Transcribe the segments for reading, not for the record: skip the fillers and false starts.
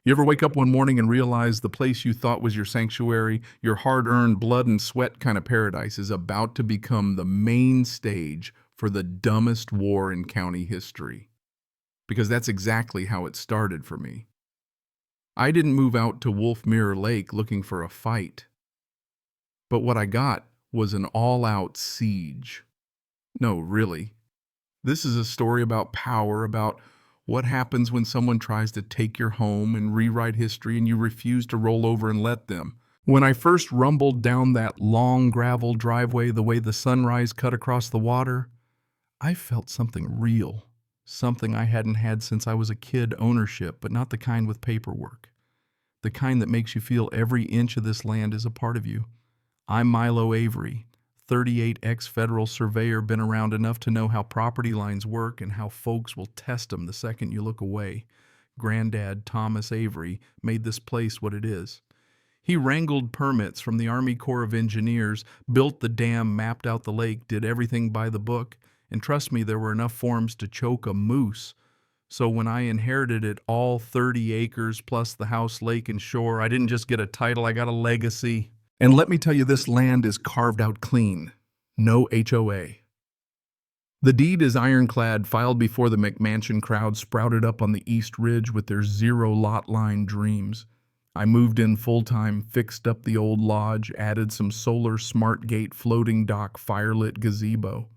You ever wake up one morning and realize the place you thought was your sanctuary, your hard-earned blood and sweat kind of paradise, is about to become the main stage for the dumbest war in county history? Because that's exactly how it started for me. I didn't move out to Wolf Mirror Lake looking for a fight. But what I got was an all-out siege. No, really. This is a story about power, about what happens when someone tries to take your home and rewrite history and you refuse to roll over and let them. When I first rumbled down that long gravel driveway the way the sunrise cut across the water, I felt something real, something I hadn't had since I was a kid. Ownership, but not the kind with paperwork. The kind that makes you feel every inch of this land is a part of you. I'm Milo Avery, 38 ex-federal surveyor, been around enough to know how property lines work and how folks will test them the second you look away. Granddad Thomas Avery made this place what it is. He wrangled permits from the Army Corps of Engineers, built the dam, mapped out the lake, did everything by the book, and trust me, there were enough forms to choke a moose. So when I inherited it, all 30 acres plus the house, lake, and shore, I didn't just get a title, I got a legacy. And let me tell you, this land is carved out clean. No HOA. The deed is ironclad, filed before the McMansion crowd sprouted up on the East Ridge with their zero lot line dreams. I moved in full-time, fixed up the old lodge, added some solar smart gate, floating dock, firelit gazebo.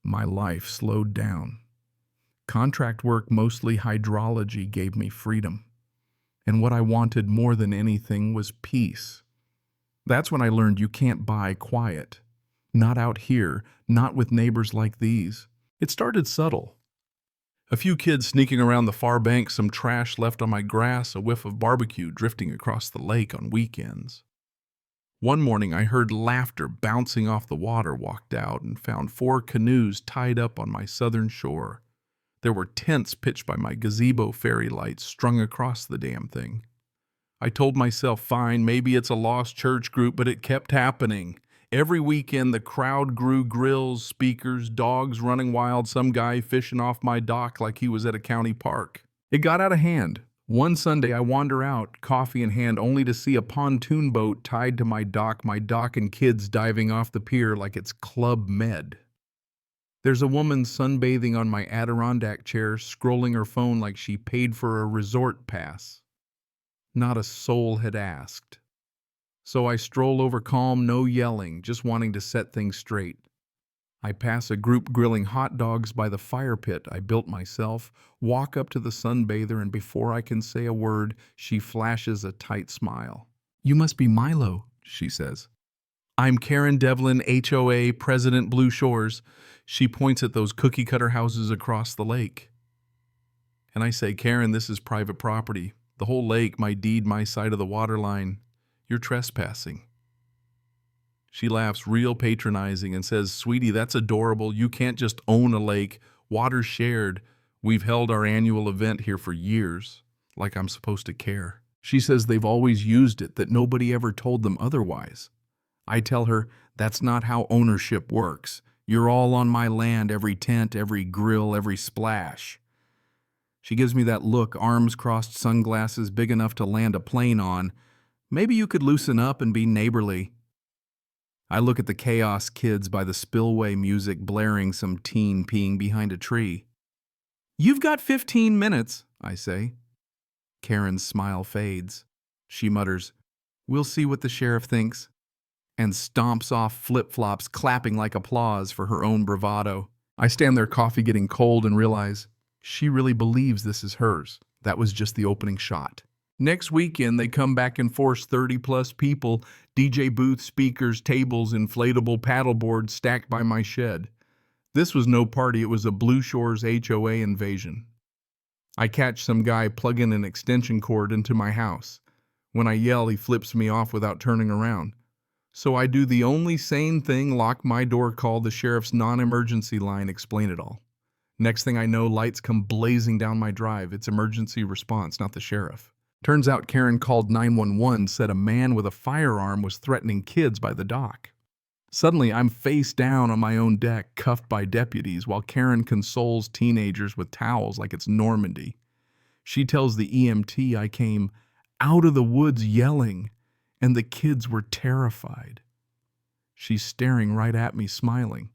My life slowed down. Contract work, mostly hydrology, gave me freedom. And what I wanted more than anything was peace. That's when I learned you can't buy quiet. Not out here, not with neighbors like these. It started subtle. A few kids sneaking around the far bank, some trash left on my grass, a whiff of barbecue drifting across the lake on weekends. One morning I heard laughter bouncing off the water, walked out, and found 4 canoes tied up on my southern shore. There were tents pitched by my gazebo fairy lights strung across the damn thing. I told myself, fine, maybe it's a lost church group, but it kept happening. Every weekend the crowd grew, grills, speakers, dogs running wild, some guy fishing off my dock like he was at a county park. It got out of hand. One Sunday I wander out, coffee in hand, only to see a pontoon boat tied to my dock and kids diving off the pier like it's Club Med. There's a woman sunbathing on my Adirondack chair, scrolling her phone like she paid for a resort pass. Not a soul had asked. So I stroll over calm, no yelling, just wanting to set things straight. I pass a group grilling hot dogs by the fire pit I built myself, walk up to the sunbather, and before I can say a word, she flashes a tight smile. "You must be Milo," she says. "I'm Karen Devlin, HOA, President, Blue Shores." She points at those cookie-cutter houses across the lake. And I say, "Karen, this is private property. The whole lake, my deed, my side of the water line. You're trespassing." She laughs real patronizing and says, "Sweetie, that's adorable. You can't just own a lake. Water's shared. We've held our annual event here for years." Like I'm supposed to care. She says they've always used it, that nobody ever told them otherwise. I tell her, that's not how ownership works. You're all on my land, every tent, every grill, every splash. She gives me that look, arms crossed, sunglasses big enough to land a plane on. "Maybe you could loosen up and be neighborly." I look at the chaos kids by the spillway, music blaring, some teen peeing behind a tree. "You've got 15 minutes, I say. Karen's smile fades. She mutters, "We'll see what the sheriff thinks," and stomps off, flip-flops, clapping like applause for her own bravado. I stand there, coffee getting cold, and realize she really believes this is hers. That was just the opening shot. Next weekend, they come back and force 30-plus people, DJ booth, speakers, tables, inflatable paddleboards stacked by my shed. This was no party, it was a Blue Shores HOA invasion. I catch some guy plugging an extension cord into my house. When I yell, he flips me off without turning around. So I do the only sane thing, lock my door, call the sheriff's non-emergency line, explain it all. Next thing I know, lights come blazing down my drive. It's emergency response, not the sheriff. Turns out Karen called 911, said a man with a firearm was threatening kids by the dock. Suddenly, I'm face down on my own deck, cuffed by deputies, while Karen consoles teenagers with towels like it's Normandy. She tells the EMT I came out of the woods yelling, and the kids were terrified. She's staring right at me, smiling.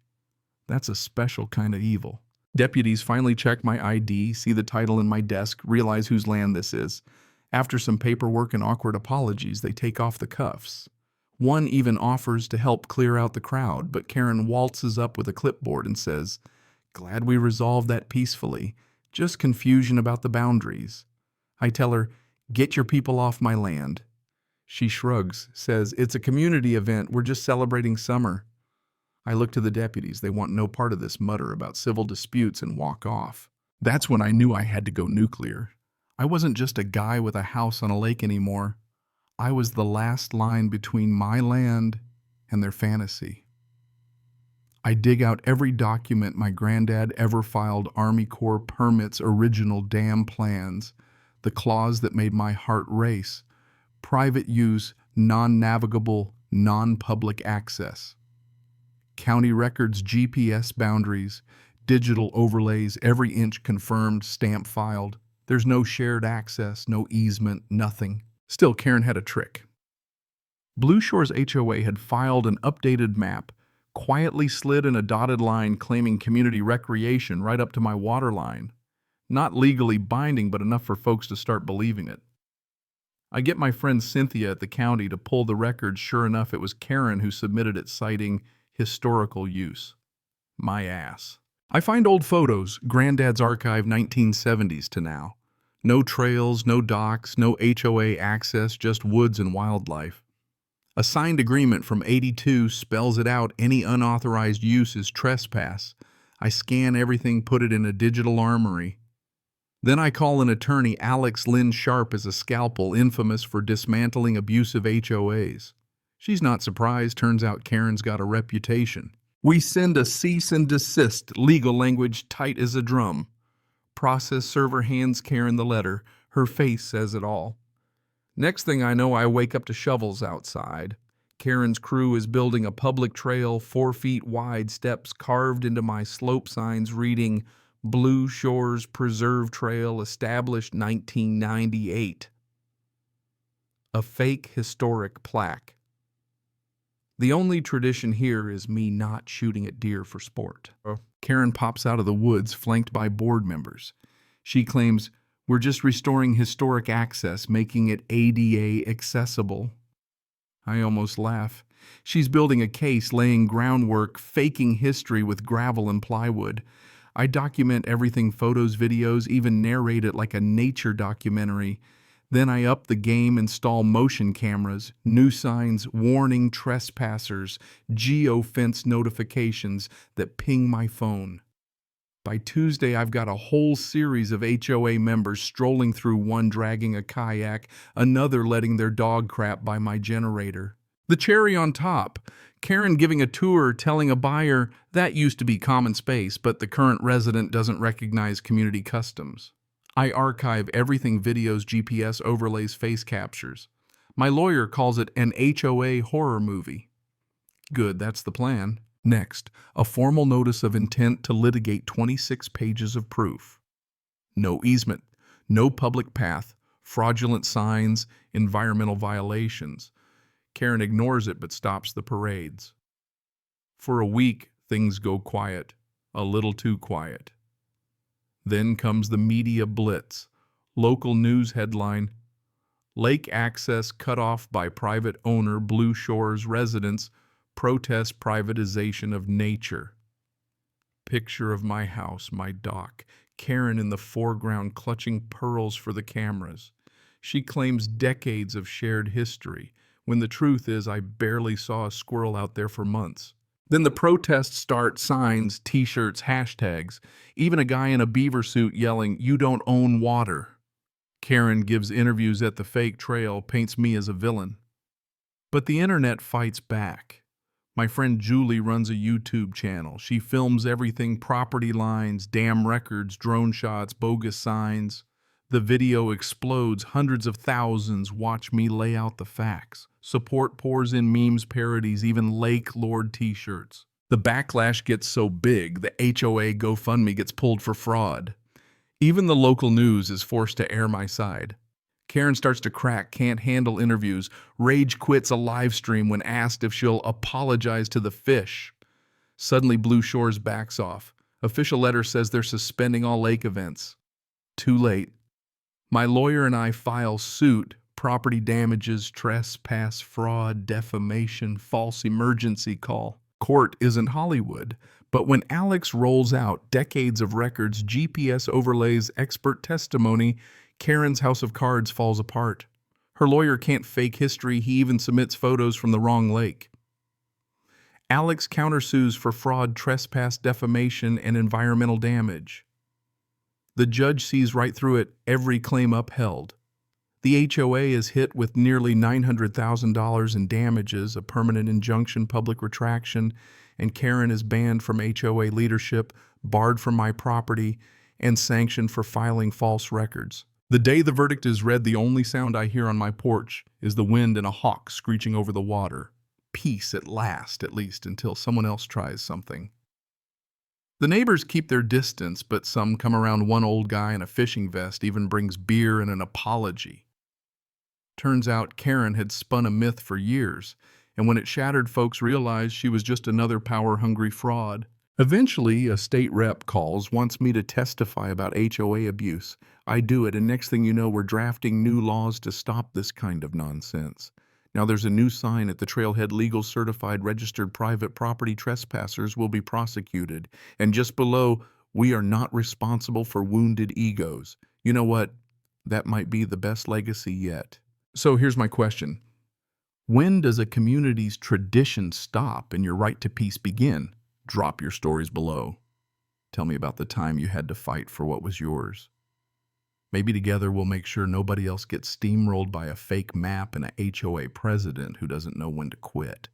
That's a special kind of evil. Deputies finally check my ID, see the title in my desk, realize whose land this is. After some paperwork and awkward apologies, they take off the cuffs. One even offers to help clear out the crowd, but Karen waltzes up with a clipboard and says, "Glad we resolved that peacefully. Just confusion about the boundaries." I tell her, "Get your people off my land." She shrugs, says, "It's a community event. We're just celebrating summer." I look to the deputies. They want no part of this mutter about civil disputes and walk off. That's when I knew I had to go nuclear. I wasn't just a guy with a house on a lake anymore. I was the last line between my land and their fantasy. I dig out every document my granddad ever filed: Army Corps permits, original dam plans, the clause that made my heart race: private use, non-navigable, non-public access. County records, GPS boundaries, digital overlays, every inch confirmed, stamp filed. There's no shared access, no easement, nothing. Still, Karen had a trick. Blue Shore's HOA had filed an updated map, quietly slid in a dotted line claiming community recreation right up to my water line. Not legally binding, but enough for folks to start believing it. I get my friend Cynthia at the county to pull the records. Sure enough, it was Karen who submitted it, citing historical use. My ass. I find old photos, Granddad's archive 1970s to now. No trails, no docks, no HOA access, just woods and wildlife. A signed agreement from '82 spells it out: any unauthorized use is trespass. I scan everything, put it in a digital armory. Then I call an attorney. Alex Lynn Sharp is a scalpel, infamous for dismantling abusive HOAs. She's not surprised. Turns out Karen's got a reputation. We send a cease and desist, legal language tight as a drum. Process server hands Karen the letter. Her face says it all. Next thing I know, I wake up to shovels outside. Karen's crew is building a public trail, 4 feet wide, steps carved into my slope signs reading Blue Shores Preserve Trail, established 1998. A fake historic plaque. The only tradition here is me not shooting at deer for sport. Karen pops out of the woods, flanked by board members. She claims, "We're just restoring historic access, making it ADA accessible." I almost laugh. She's building a case, laying groundwork, faking history with gravel and plywood. I document everything: photos, videos, even narrate it like a nature documentary. Then I up the game, install motion cameras, new signs, warning trespassers, geofence notifications that ping my phone. By Tuesday, I've got a whole series of HOA members strolling through, one dragging a kayak, another letting their dog crap by my generator. The cherry on top, Karen giving a tour, telling a buyer that used to be common space, but the current resident doesn't recognize community customs. I archive everything: videos, GPS overlays, face captures. My lawyer calls it an HOA horror movie. Good, that's the plan. Next, a formal notice of intent to litigate, 26 pages of proof. No easement, no public path, fraudulent signs, environmental violations. Karen ignores it but stops the parades. For a week, things go quiet, a little too quiet. Then comes the media blitz. Local news headline: Lake access cut off by private owner, Blue Shores residents protest privatization of nature. Picture of my house, my dock, Karen in the foreground clutching pearls for the cameras. She claims decades of shared history, when the truth is I barely saw a squirrel out there for months. Then the protests start: signs, t-shirts, hashtags, even a guy in a beaver suit yelling, "You don't own water." Karen gives interviews at the fake trail, paints me as a villain. But the internet fights back. My friend Julie runs a YouTube channel. She films everything: property lines, dam records, drone shots, bogus signs. The video explodes. Hundreds of thousands watch me lay out the facts. Support pours in: memes, parodies, even Lake Lord t-shirts. The backlash gets so big, the HOA GoFundMe gets pulled for fraud. Even the local news is forced to air my side. Karen starts to crack, can't handle interviews, rage quits a live stream when asked if she'll apologize to the fish. Suddenly, Blue Shores backs off. Official letter says they're suspending all lake events. Too late. My lawyer and I file suit, property damages, trespass, fraud, defamation, false emergency call. Court isn't Hollywood, but when Alex rolls out decades of records, GPS overlays, expert testimony, Karen's house of cards falls apart. Her lawyer can't fake history, he even submits photos from the wrong lake. Alex countersues for fraud, trespass, defamation, and environmental damage. The judge sees right through it, every claim upheld. The HOA is hit with nearly $900,000 in damages, a permanent injunction, public retraction, and Karen is banned from HOA leadership, barred from my property, and sanctioned for filing false records. The day the verdict is read, the only sound I hear on my porch is the wind and a hawk screeching over the water. Peace at last, at least, until someone else tries something. The neighbors keep their distance, but some come around. One old guy in a fishing vest even brings beer and an apology. Turns out Karen had spun a myth for years, and when it shattered, folks realized she was just another power-hungry fraud. Eventually, a state rep calls, wants me to testify about HOA abuse. I do it, and next thing you know, we're drafting new laws to stop this kind of nonsense. Now there's a new sign at the trailhead: legal certified registered private property trespassers will be prosecuted. And just below, we are not responsible for wounded egos. You know what? That might be the best legacy yet. So here's my question. When does a community's tradition stop and your right to peace begin? Drop your stories below. Tell me about the time you had to fight for what was yours. Maybe together we'll make sure nobody else gets steamrolled by a fake map and a HOA president who doesn't know when to quit.